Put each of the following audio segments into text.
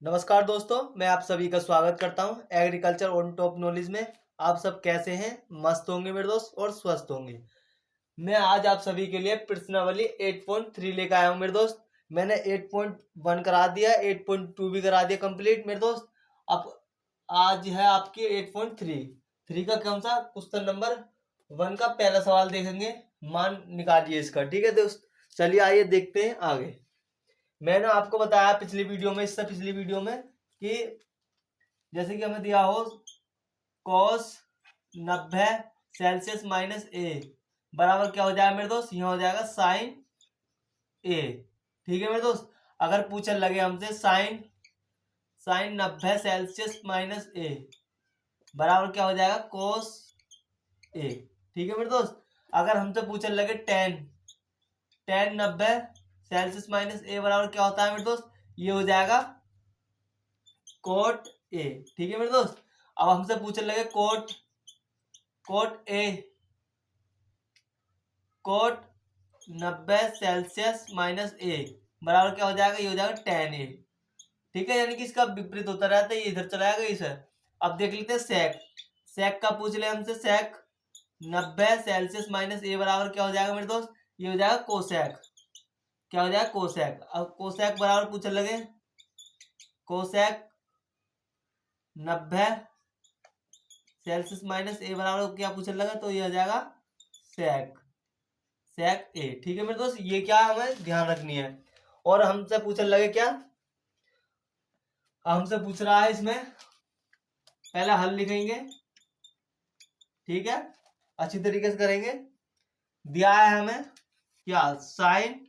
नमस्कार दोस्तों, मैं आप सभी का स्वागत करता हूं एग्रीकल्चर ऑन टॉप नॉलेज में। आप सब कैसे हैं? मस्त होंगे मेरे दोस्त और स्वस्थ होंगे। मैं आज आप सभी के लिए प्रश्नावली 8.3 लेकर आया हूं मेरे दोस्त। मैंने 8.1 करा दिया, 8.2 भी करा दिया कंप्लीट मेरे दोस्त। अब आज है आपकी 8.3 थ्री का कौन सा क्वेश्चन नंबर 1 का पहला सवाल देखेंगे। मान निकालिए इसका, ठीक है दोस्त। चलिए आइए देखते हैं आगे। मैंने आपको बताया पिछली वीडियो में, इससे पिछली वीडियो में, कि जैसे कि हमें दिया हो cos 90 सेल्सियस माइनस ए बराबर क्या हो जाएगा मेरे दोस्त, यहाँ हो जाएगा साइन ए। ठीक है मेरे दोस्त। अगर पूछने लगे हमसे sign sign 90 celsius minus A बराबर क्या हो जाएगा कोस ए। ठीक है मेरे दोस्त। अगर हमसे पूछने लगे ten ten 90 celsius minus A बराबर क्या होता है मेरे दोस्त, ये हो जाएगा कोट ए। ठीक है मेरे दोस्त। अब हमसे पूछने लगे cot cot A cot 90 celsius minus A बराबर क्या हो जाएगा, ये हो जाएगा टेन ए। ठीक है, यानी कि इसका विपरीत होता रहता है, ये इधर चला जाएगा इसे। अब देख लेते हैं सेक सेक का पूछ ले हमसे। सेक 90 सेल्सियस माइनस ए बराबर क्या हो जाएगा मेरे दोस्त, ये हो जाएगा कोसेक। क्या हो जाएगा कोसेक। अब कोसेक बराबर पूछने लगे कोसेक 90 सेल्सियस माइनस ए बराबर क्या पूछने लगा, तो ये हो जाएगा सेक सेक ए। ठीक है मेरे दोस्त, ये क्या हमें ध्यान रखनी है। और हमसे पूछने लगे क्या, हमसे पूछ रहा है इसमें पहले हल लिखेंगे, ठीक है, अच्छी तरीके से करेंगे। दिया है हमें क्या, साइन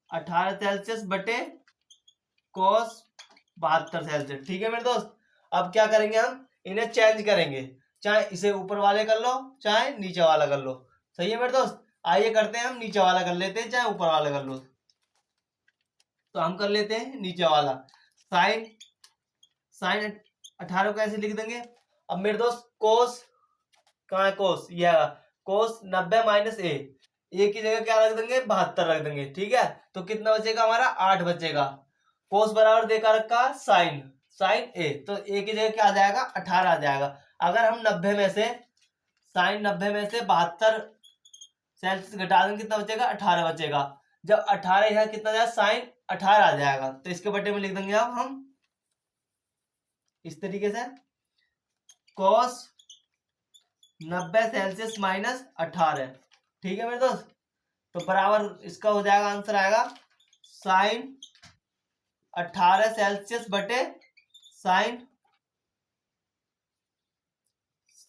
18 सेल्सियस बटे कोस 72 सेल्सियस। ठीक है मेरे दोस्त। अब क्या करेंगे, हम इन्हें चेंज करेंगे, चाहे इसे ऊपर वाले कर लो चाहे नीचे वाला कर लो। सही है मेरे दोस्त। आइए करते हैं, हम नीचे वाला कर लेते हैं चाहे ऊपर वाला कर लो। तो हम कर लेते हैं नीचे वाला। साइन साइन 18 को ऐसे लिख देंगे। अब मेरे दोस्त कोस कहाँ है, कोस ये है। कोस 90 माइनस ए, ए की जगह क्या रख देंगे, 72 रख देंगे। ठीक है, तो कितना बचेगा हमारा, 8 बचेगा। कोस बराबर देखा रखा साइन साइन ए, तो ए की जगह क्या आ जाएगा, 18 आ जाएगा। अगर हम 90 में से साइन 90 में से 72 सेल्सियस घटा देंगे, कितना बचेगा, 18 बचेगा। जब 18 यहाँ कितना जाएगा, साइन 18 आ जाएगा, तो इसके बटे में लिख देंगे अब हम इस तरीके से कॉस 90 सेल्सियस माइनस 18। ठीक है मेरे दोस्त। तो बराबर इसका हो जाएगा, आंसर आएगा साइन 18 सेल्सियस बटे साइन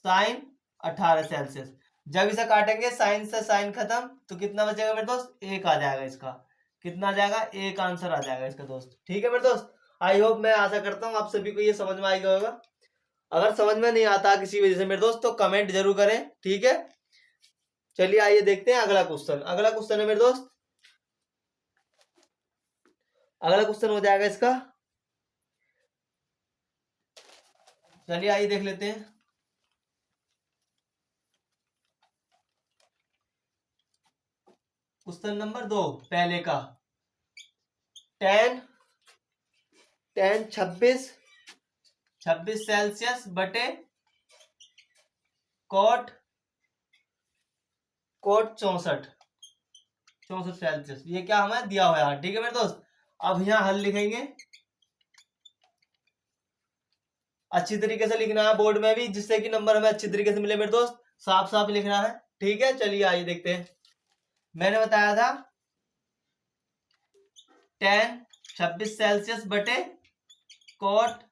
साइन 18 सेल्सियस। जब इसे काटेंगे साइन से साइन खत्म, तो कितना बचेगा मेरे दोस्त, एक आ जाएगा। इसका कितना आ जाएगा, एक आंसर आ जाएगा इसका दोस्त। ठीक है मेरे दोस्त। आई होप, मैं आशा करता हूँ आप सभी को ये समझ में आएगा होगा। अगर समझ में नहीं आता किसी वजह से मेरे दोस्त, तो कमेंट जरूर करें, ठीक है। चलिए आइए देखते हैं अगला क्वेश्चन। अगला क्वेश्चन है मेरे दोस्त, अगला क्वेश्चन हो जाएगा इसका, चलिए आइए देख लेते हैं। क्वेश्चन नंबर 2 पहले का, टेन टेन 26 सेल्सियस बटे कोट कोट 64 सेल्सियस, ये क्या हमें दिया हुआ है। ठीक है मेरे दोस्त। अब यहाँ हल लिखेंगे, अच्छी तरीके से लिखना है बोर्ड में भी, जिससे कि नंबर हमें अच्छी तरीके से मिले मेरे दोस्त। साफ साफ लिखना है, ठीक है। चलिए आइए देखते हैं। मैंने बताया था टेन 26 सेल्सियस बटे कोट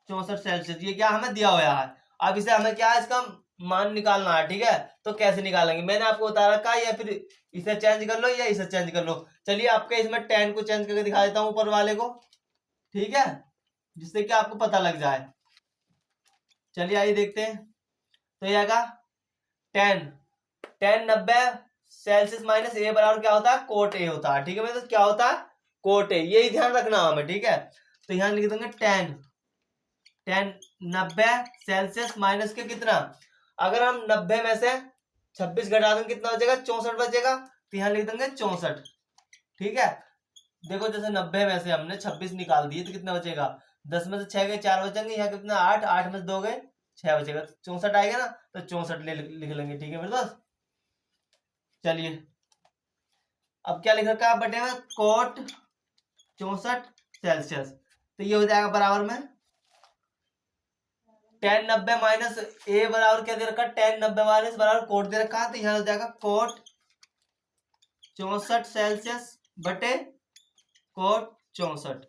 64 सेल्सियस, ये क्या हमें दिया हुआ है। अब इसे हमें क्या है, इसका मान निकालना है। ठीक है, तो कैसे निकालेंगे, मैंने आपको बता रखा है, या फिर इसे चेंज कर लो या इसे चेंज कर लो। चलिए आपके इसमें टेन को चेंज करके दिखा देता हूँ ऊपर वाले को, ठीक है, जिससे कि आपको पता लग जाए। चलिए आइए देखते हैं। तो ये आएगा ten ten 90 celsius minus A बराबर क्या होता है, कोट ए होता है। ठीक है मेरे, तो क्या होता है, कोट ए, यही ध्यान रखना हमें। ठीक है, तो यहाँ लिख देंगे टेन टेन 90 सेल्सियस माइनस के कितना, अगर हम 90 में से 26 घटा देंगे कितना बचेगा, 64 बचेगा। तो यहाँ लिख देंगे 64। ठीक है, देखो जैसे 90 में से हमने 26 निकाल दिए तो कितना बचेगा, 10 में से 6 गए 4 बचेंगे, यहाँ कितना 8, 8 में से 2 गए 6 बचेगा, 64 आएगा ना, तो 64 लिख लेंगे। ठीक है मेरे दोस्त, चलिए अब क्या लिख रखा है बटे में, कोट 64 सेल्सियस, तो ये हो जाएगा बराबर में tan 90 माइनस ए बराबर क्या दे रखा है, tan 90 माइनस बराबर कोट दे रखा है, तो यहाँ हो जाएगा कोट 64 सेल्सियस बटे कोट 64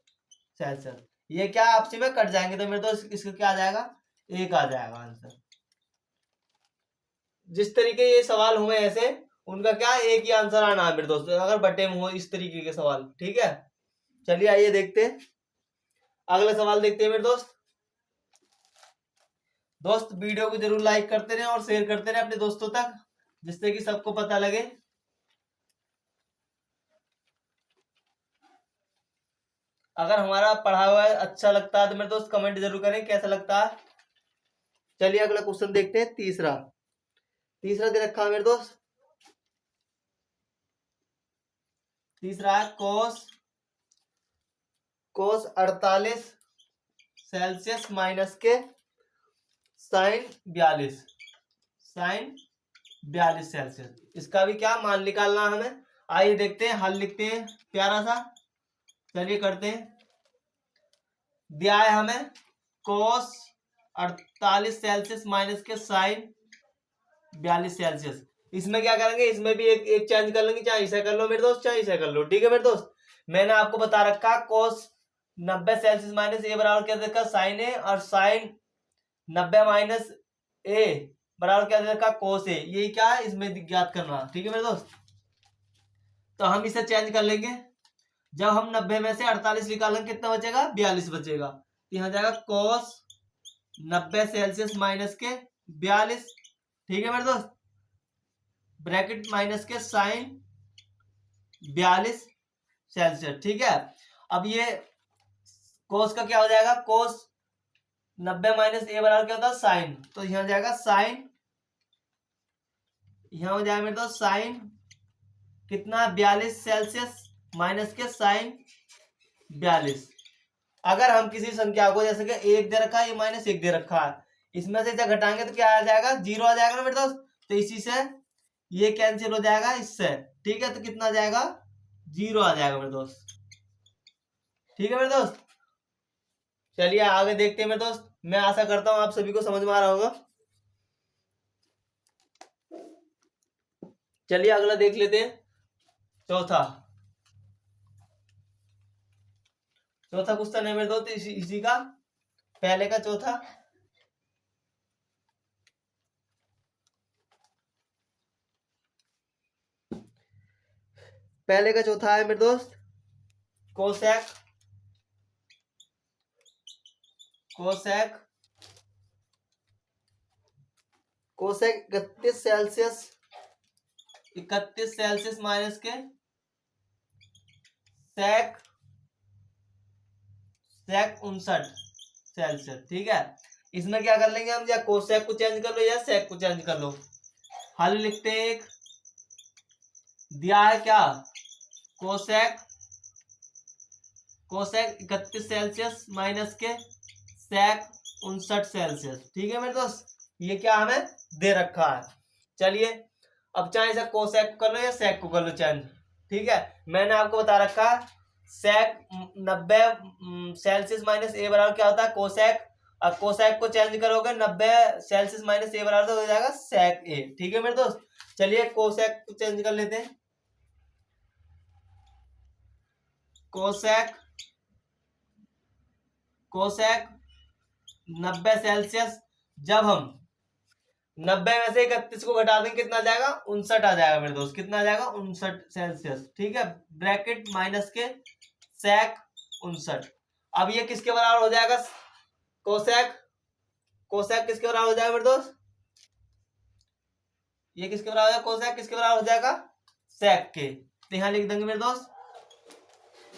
सेल्सियस। ये क्या आपसी में कट जाएंगे तो मेरे तो इसका क्या आ जाएगा, एक आ जाएगा आंसर। जिस तरीके ये सवाल हुए ऐसे उनका क्या एक ही आंसर आना है मेरे दोस्तों, अगर बटे में हो इस तरीके के सवाल। ठीक है, चलिए आइए देखते हैं अगला सवाल, देखते हैं मेरे दोस्त। दोस्त वीडियो को जरूर लाइक करते रहे और शेयर करते रहे अपने दोस्तों तक, जिससे कि सबको पता लगे। अगर हमारा पढ़ा हुआ अच्छा लगता है तो मेरे दोस्त कमेंट जरूर करें कैसा लगता है। चलिए अगला क्वेश्चन देखते हैं, तीसरा दे रखा है मेरे दोस्त। तीसरा है कोस 48 सेल्सियस माइनस के साइन 42 सेल्सियस। इसका भी क्या मान निकालना हमें, आइए देखते हैं, हल लिखते हैं प्यारा सा। चलिए करते हैं, दिया है हमें कोस 48 सेल्सियस माइनस के साइन 42 सेल्सियस। इसमें क्या करेंगे, इसमें भी एक चेंज कर लेंगे, चाहे इसे कर लो मेरे दोस्त, चाहे इसे कर लो। ठीक है मेरे दोस्त, मैंने आपको बता रखा कोस 90 सेल्सियस माइनस ए बराबर क्या देखा साइन ए, और साइन 90 माइनस ए बराबर क्या देखा कोस ए, यही क्या है इसमें ज्ञात करना। ठीक है मेरे दोस्त, तो हम इसे चेंज कर लेंगे। जब हम 90 में से 48 निकालेंगे कितना बचेगा, 42 बचेगा। यहाँ जाएगा कोस 90 सेल्सियस माइनस के 42। ठीक है मेरे दोस्त, ब्रैकेट माइनस के साइन 42 सेल्सियस। ठीक है, अब ये कोस का क्या हो जाएगा, कोस 90 माइनस ए बराबर क्या होता है साइन, तो यहाँ जाएगा साइन, यहाँ हो जाएगा मेरे दोस्त साइन कितना 42 सेल्सियस माइनस के साइन 42। अगर हम किसी संख्या को जैसे कि 1 दे रखा है, ये -1 दे रखा है, इसमें से जब घटाएंगे तो क्या आ जाएगा, 0 आ जाएगा ना मेरे दोस्त, तो इसी से ये कैंसिल हो जाएगा इससे। ठीक है, तो कितना आ जाएगा, 0 आ जाएगा मेरे दोस्त। ठीक है मेरे दोस्त, चलिए आगे देखते हैं मेरे दोस्त। मैं आशा करता हूं आप सभी को समझ में आ रहा होगा। चलिए अगला देख लेते हैं, चौथा क्वेश्चन है मेरे दोस्त इसी का, पहले का चौथा। पहले का चौथा है मेरे दोस्त, कोसेक 31 सेल्सियस माइनस के सेक 59 सेल्सियस। ठीक है, इसमें क्या कर लेंगे हम, या कोसेक को चेंज कर लो या सेक को चेंज कर लो। हल लिखते हैं, एक दिया है क्या, कोसेक 31 सेल्सियस माइनस के सेक 59 सेल्सियस। ठीक है मेरे दोस्त, ये क्या हमें दे रखा है। चलिए अब चाहे इसे कोसेक कर लो या सेक को कर लो चेंज। ठीक है, मैंने आपको बता रखा है सेक 90 सेल्सियस माइनस ए बराबर क्या होता है कोसेक, और कोसेक को चेंज करोगे 90 सेल्सियस माइनस ए बराबर तो हो जाएगा सेक ए। ठीक है मेरे दोस्त, चलिए कोसेक को चेंज कर लेते हैं, कोसेक 90 सेल्सियस, जब हम 90 में से 31 को घटा देंगे कितना आ जाएगा, 59 आ जाएगा मेरे दोस्त। कितना आ जाएगा, 59 सेल्सियस। ठीक है, ब्रैकेट माइनस के सेक 59। अब ये किसके बराबर हो जाएगा, कोसेक किसके बराबर हो जाएगा मेरे दोस्त, ये किसके बराबर हो जाएगा, कोसेक किसके बराबर हो जाएगा, सेक के। तो यहां लिख देंगे मेरे दोस्त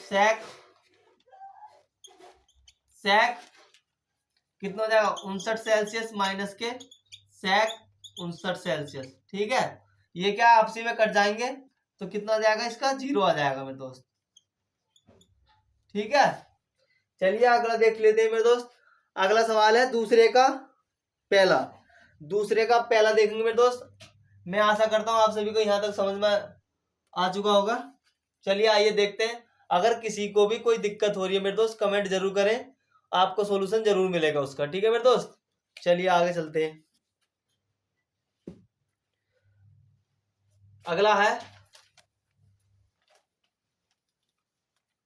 सेक कितना हो जाएगा 59 सेल्सियस माइनस के सेक 59 सेल्सियस। ठीक है, ये क्या आपसी में कट जाएंगे तो कितना आ जाएगा, इसका 0 आ जाएगा मेरे दोस्त। ठीक है, चलिए अगला देख लेते हैं मेरे दोस्त। अगला सवाल है दूसरे का पहला। दूसरे का पहला देखेंगे मेरे दोस्त। मैं आशा करता हूं आप सभी को यहां तक समझ में आ चुका होगा। चलिए आइए देखते हैं। अगर किसी को भी कोई दिक्कत हो रही है मेरे दोस्त, कमेंट जरूर करें, आपको सॉल्यूशन जरूर मिलेगा उसका। ठीक है मेरे दोस्त, चलिए आगे चलते हैं। अगला है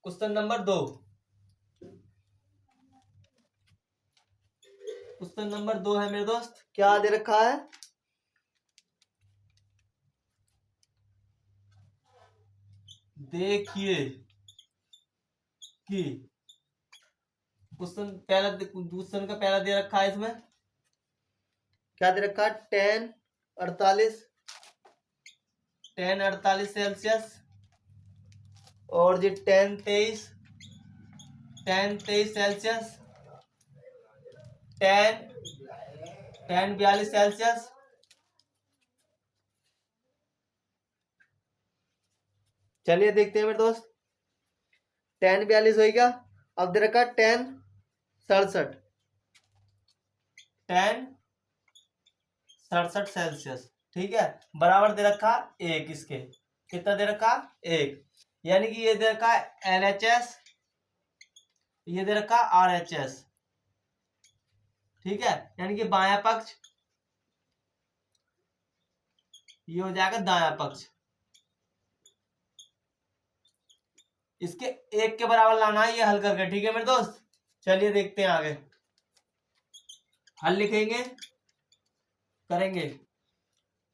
क्वेश्चन नंबर 2। क्वेश्चन नंबर 2 है मेरे दोस्त, क्या दे रखा है? देखिए कि क्वेश्चन पहला, क्वेश्चन का पहला दे रखा है, इसमें क्या दे रखा है? 10 सेल्सियस और जी 10 23 सेल्सियस, 10 42 सेल्सियस, चलिए देखते हैं मेरे दोस्त। 10 42 हो गया। अब दे रखा 10 67, 10 67 सेल्सियस। ठीक है, बराबर दे रखा एक इसके। कितना दे रखा? एक। यानी कि ये दे रखा LHS, ये दे रखा RHS। ठीक है, यानी कि बायां पक्ष, ये हो जाएगा दायां पक्ष। इसके एक के बराबर लाना है ये हल करके। ठीक है मेरे दोस्त, चलिए देखते हैं आगे। हल लिखेंगे, करेंगे।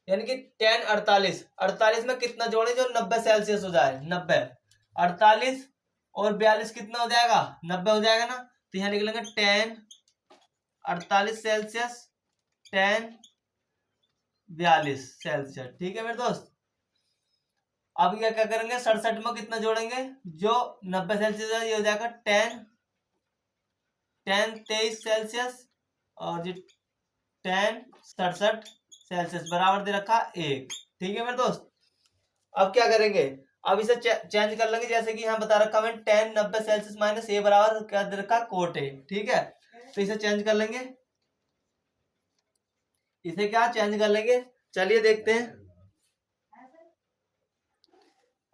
यानी कि 10 48 में कितना जोड़े जो 90 सेल्सियस हो जाए? 90। 48 और 42 कितना हो जाएगा? 90 हो जाएगा ना। तो यहाँ निकलेंगे 10 48 सेल्सियस, 10 42 सेल्सियस। ठीक है मेरे दोस्त, अब क्या क्या करेंगे? 67 में कितना जोड़ेंगे जो 90 सेल्सियस है? ये हो जाएगा 10 10 23 सेल्सियस और जी 10 67 सेल्सियस, बराबर दे रखा एक। ठीक है मेरे दोस्त, अब क्या करेंगे? अब इसे चेंज कर लेंगे। जैसे कि यहाँ बता रखा है 10 90 सेल्सियस माइनस ए बराबर क्या दे रखा? Cot A. ठीक है, तो इसे चेंज कर लेंगे। इसे क्या चेंज कर लेंगे? चलिए देखते हैं,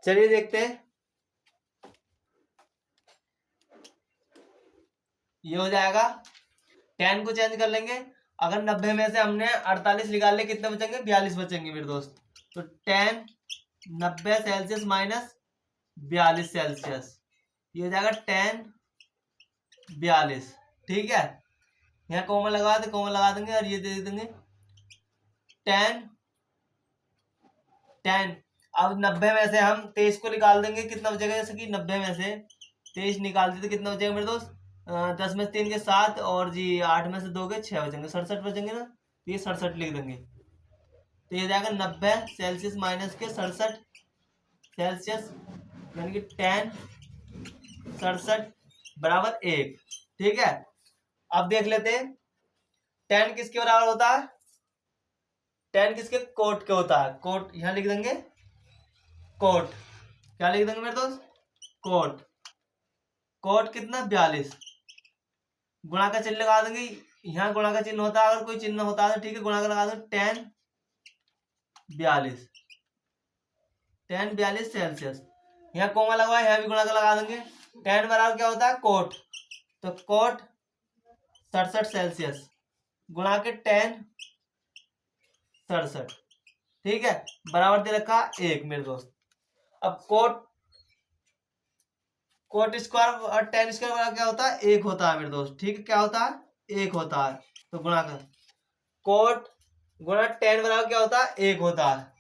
चलिए देखते हैं। ये हो जाएगा 10 को चेंज कर लेंगे। अगर 90 में से हमने 48 निकाल ले, कितने बचेंगे? 42 बचेंगे मेरे दोस्त। तो 10 90 सेल्सियस माइनस 42 सेल्सियस, ये हो जाएगा 10 42। ठीक है, यहाँ कोमा लगा दे, कोमा लगा देंगे और ये दे देंगे 10 10। अब 90 में से हम 23 को निकाल देंगे, कितना बचेगा? जैसे कि 90 में से 23 निकाल देते, कितना बचेगा मेरे दोस्त? 10 में से 3 के 7 और जी 8 में से 2 के 6 बचेंगे, 67 बचेंगे ना। तो ये 67 लिख देंगे। तो ये जाएगा 90 सेल्सियस माइनस के 67 सेल्सियस, यानी कि 10 67 बराबर एक। ठीक है, अब देख लेते हैं 10 किसके बराबर होता है? 10 किसके? कोट के होता है। कोट यहां लिख देंगे, कोट। क्या लिख देंगे मेरे दोस्त? कोट। कोट कितना? 42। गुणा का चिन्ह लगा देंगे। यहाँ गुणा का चिन्ह होता है, अगर कोई चिन्ह होता है तो ठीक है, गुणा का लगा दो। 10 42 सेल्सियस। यहाँ कोमा लगवा, यहाँ भी गुणा का लगा देंगे। 10 बराबर क्या होता है? कोट। तो कोट 67 सेल्सियस गुणा के 10 67। ठीक है, बराबर दे रखा एक मेरे दोस्त। अब कोट कोट स्क्वायर और 10 स्क्वायर बराबर क्या होता है? एक होता है मेरे दोस्त। ठीक है, क्या होता है? एक होता है। तो गुणा कर, कोट गुणा 10 बराबर क्या होता है? एक होता है।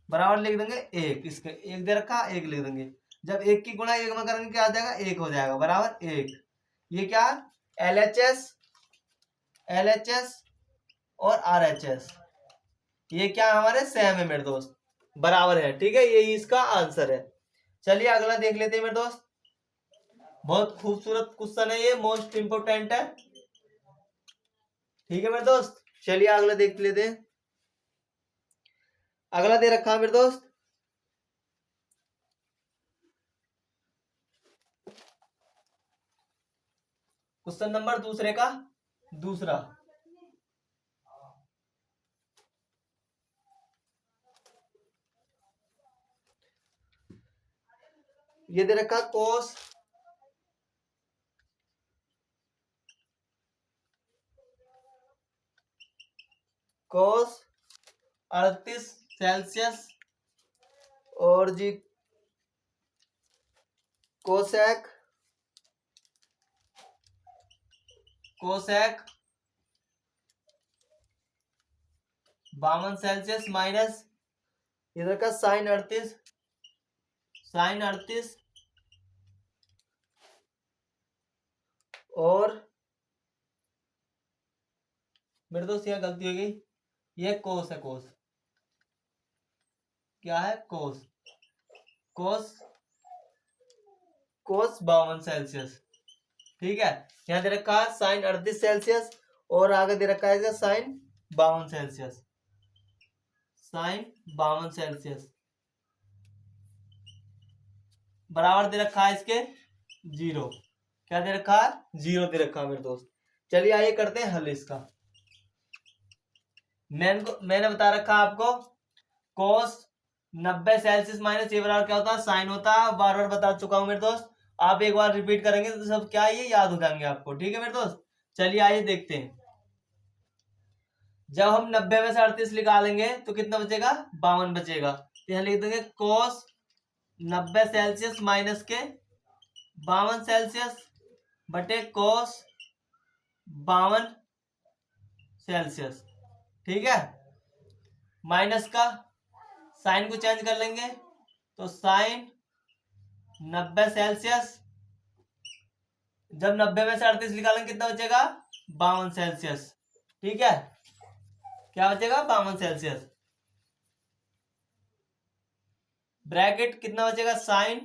बराबर लिख देंगे एक। इसके एक दे रखा, एक लिख देंगे। जब एक की गुणा एक में करेंगे क्या आ जाएगा? एक हो जाएगा, बराबर एक। ये क्या? LHS और RHS, ये क्या हमारे सेम है मेरे दोस्त, बराबर है। ठीक है, यही इसका आंसर है। चलिए अगला देख लेते हैं मेरे दोस्त। बहुत खूबसूरत क्वेश्चन है ये, मोस्ट इंपोर्टेंट है। ठीक है मेरे दोस्त, चलिए अगला देख लेते हैं। अगला दे रखा है मेरे दोस्त क्वेश्चन नंबर दूसरे का दूसरा, ये दे रखा कोस कोस 38 सेल्सियस और जी कोसेक कोसेक 52 सेल्सियस माइनस इधर का साइन 38 और मेरे दोस्त यहाँ गलती हो गई, ये कोस है, कोस क्या है, कोस कोस कोस 52 सेल्सियस। ठीक है, यहाँ दे रखा है साइन 38 सेल्सियस और आगे दे रखा है साइन 52 सेल्सियस, साइन 52 सेल्सियस बराबर दे रखा है इसके 0। क्या दे रखा है, 0 दे रखा है मेरे दोस्त। चलिए आइए करते हैं हल इसका। मैंने बता रखा आपको कोस 90 सेल्सियस माइनस ये बराबर क्या होता है, साइन होता है। बार बार बता चुका हूं मेरे दोस्त, आप एक बार रिपीट करेंगे तो सब क्या ये याद हो जाएंगे आपको। ठीक है मेरे दोस्त, चलिए आइए देखते हैं। जब हम 90 में से 38 निकालेंगे तो कितना बचेगा, 52 बचेगा। तो यहाँ लिख देंगे कोस 90 सेल्सियस माइनस के 52 सेल्सियस बटे कोस 52 सेल्सियस। ठीक है, माइनस का साइन को चेंज कर लेंगे तो साइन 90 सेल्सियस, जब 90 में से 38 निकालेंगे कितना बचेगा, 52 सेल्सियस। ठीक है, क्या बचेगा, 52 सेल्सियस। ब्रैकेट कितना बचेगा, साइन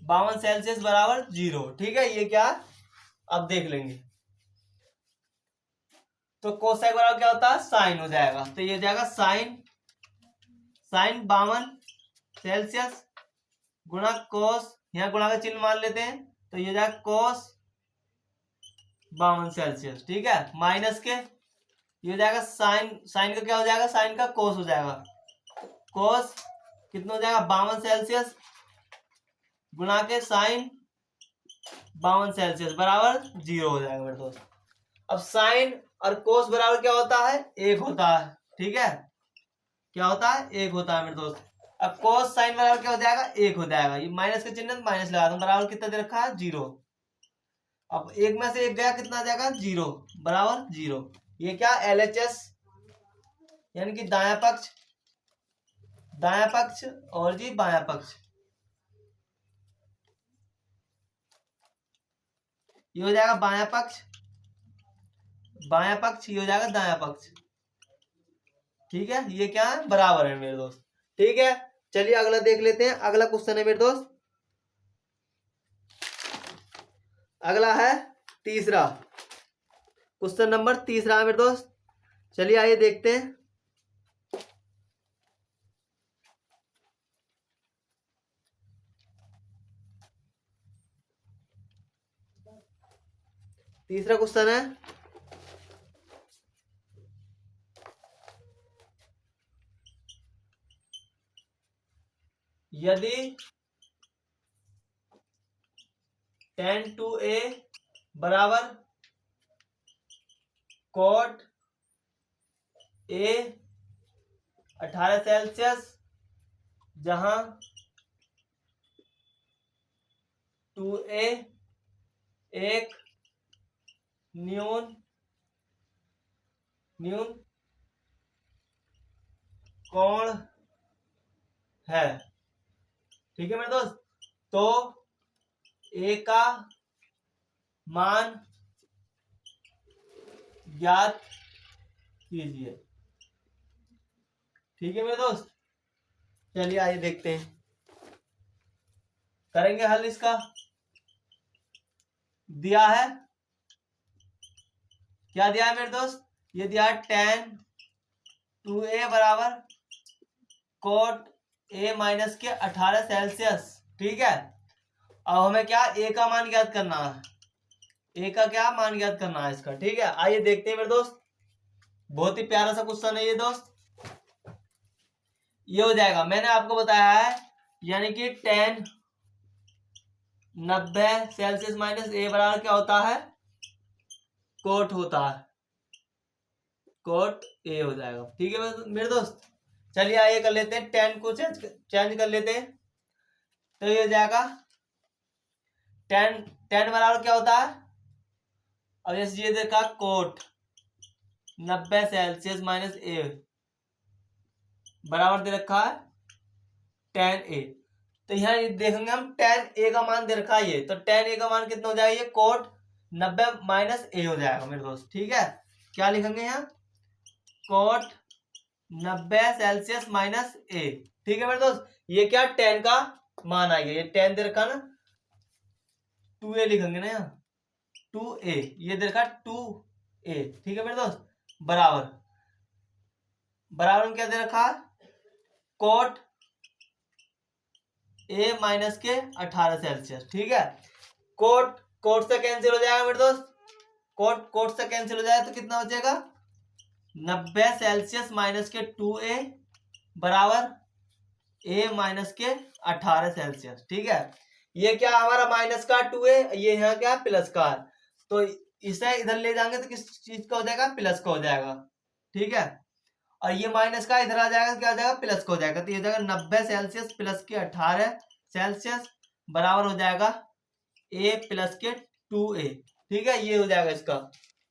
52 सेल्सियस बराबर 0। ठीक है, ये क्या अब देख लेंगे। तो कोसेक बराबर क्या होता है, साइन हो जाएगा। तो ये हो जाएगा साइन 52 सेल्सियस गुणा कोस, यहाँ गुणा का चिन्ह मान लेते हैं तो ये हो जाएगा कोस 52 सेल्सियस। ठीक है, माइनस के ये हो जाएगा साइन, साइन का क्या हो जाएगा, साइन का कोस हो जाएगा। कोस कितना हो जाएगा, 52 सेल्सियस गुणा के साइन 52 सेल्सियस बराबर 0 हो जाएगा मेरे दोस्त। अब साइन और कोस बराबर क्या होता है, 1 होता है। ठीक है, क्या होता है, 1 होता है मेरे दोस्त। अब कोस साइन बराबर क्या हो जाएगा, 1 हो जाएगा। ये माइनस का चिन्ह माइनस लगा दूं, बराबर कितना दे रखा है, 0। अब 1 में से 1 गया, कितना आ जाएगा, 0 बराबर 0। ये क्या, LHS यानी कि दाया पक्ष और जी बाया पक्ष, ये हो जाएगा बाया पक्ष, ये हो जाएगा दाया पक्ष। ठीक है, ये क्या है, बराबर है मेरे दोस्त। ठीक है, चलिए अगला देख लेते हैं। अगला क्वेश्चन है मेरे दोस्त, अगला है तीसरा, क्वेश्चन नंबर तीसरा है मेरे दोस्त। चलिए आइए देखते हैं। तीसरा क्वेश्चन है, यदि tan 2a बराबर cot a 18 सेल्सियस, जहां 2a एक न्यून कोण है। ठीक है मेरे दोस्त, तो a का मान ज्ञात कीजिए। ठीक है मेरे दोस्त, चलिए आइए देखते हैं, करेंगे हल इसका। दिया है, क्या दिया है मेरे दोस्त, ये दिया है tan 2a बराबर कोट a माइनस के 18 सेल्सियस। ठीक है, अब हमें क्या, a का मान ज्ञात करना है। ए का क्या मान ज्ञात करना है इसका। ठीक है, आइए देखते हैं मेरे दोस्त, बहुत ही प्यारा सा क्वेश्चन है ये दोस्त। ये हो जाएगा, मैंने आपको बताया है, यानी कि 10 90 सेल्सियस माइनस ए बराबर क्या होता है, कोट होता है, कोट ए हो जाएगा। ठीक है मेरे दोस्त, चलिए आइए कर लेते हैं 10 को चेंज कर लेते हैं। तो ये हो जाएगा 10 बराबर क्या होता है, अब जैसे ये देखा कोट 90 सेल्सियस माइनस ए बराबर दे रखा है 10 ए। तो यहाँ देखेंगे हम 10 ए का मान दे रखा है ये, तो 10 ए का मान कितना हो जाएगा, ये कोट 90 माइनस ए हो जाएगा मेरे दोस्त। ठीक है, क्या लिखेंगे यहाँ, कोट 90 सेल्सियस माइनस ए। ठीक है मेरे दोस्त, ये क्या 10 का मान आएगा, ये 10 दे रखा ना, 2a लिखेंगे ना यहाँ, 2a, ये दे रखा 2a। ठीक है मेरे दोस्त, बराबर बराबर में क्या दे रखा है, कोट ए माइनस के 18 सेल्सियस। ठीक है, कोट कोट से कैंसिल हो जाएगा मेरे दोस्त, कोट कोट से कैंसिल हो जाएगा तो कितना बचेगा, 90 सेल्सियस माइनस के 2a बराबर ए माइनस के 18 सेल्सियस। ठीक है, ये क्या हमारा माइनस का 2a, ये यहाँ क्या प्लस का है, तो इसे इधर ले जाएंगे तो किस चीज का हो जाएगा, प्लस का हो जाएगा। ठीक है, और ये माइनस का इधर आ जाएगा, क्या हो जाएगा, प्लस का हो जाएगा, तो ये हो जाएगा 90 सेल्सियस प्लस के 18 सेल्सियस बराबर हो जाएगा ए प्लस के 2a। ठीक है, ये हो जाएगा इसका।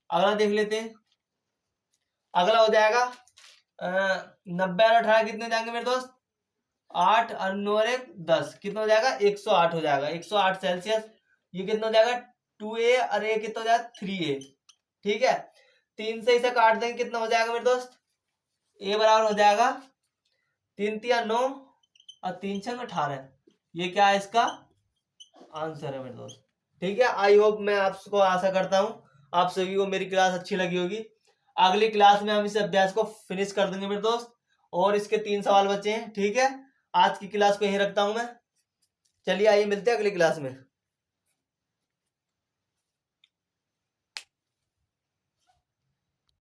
अगला देख लेते हैं, अगला हो जाएगा 90 और 18 कितने हो जाएंगे मेरे दोस्त, 8 और 9 और 1 10, कितना हो जाएगा, 108 हो जाएगा, 108 सेल्सियस। ये कितना हो जाएगा, 2a और a कितना हो जाएगा, 3a। ठीक है, 3 से इसे काट देंगे, कितना हो जाएगा मेरे दोस्त, a बराबर हो जाएगा 3 तिया 9 और 3 छंग 18। ये क्या है, इसका आंसर है मेरे दोस्त। ठीक है, आई होप, मैं आपको आशा करता हूँ आप सभी को मेरी क्लास अच्छी लगी होगी। अगली क्लास में हम इस अभ्यास को फिनिश कर देंगे मेरे दोस्त, और इसके 3 सवाल बचे हैं। ठीक है, आज की क्लास को यहीं रखता हूं मैं, चलिए आइए मिलते हैं अगली क्लास में।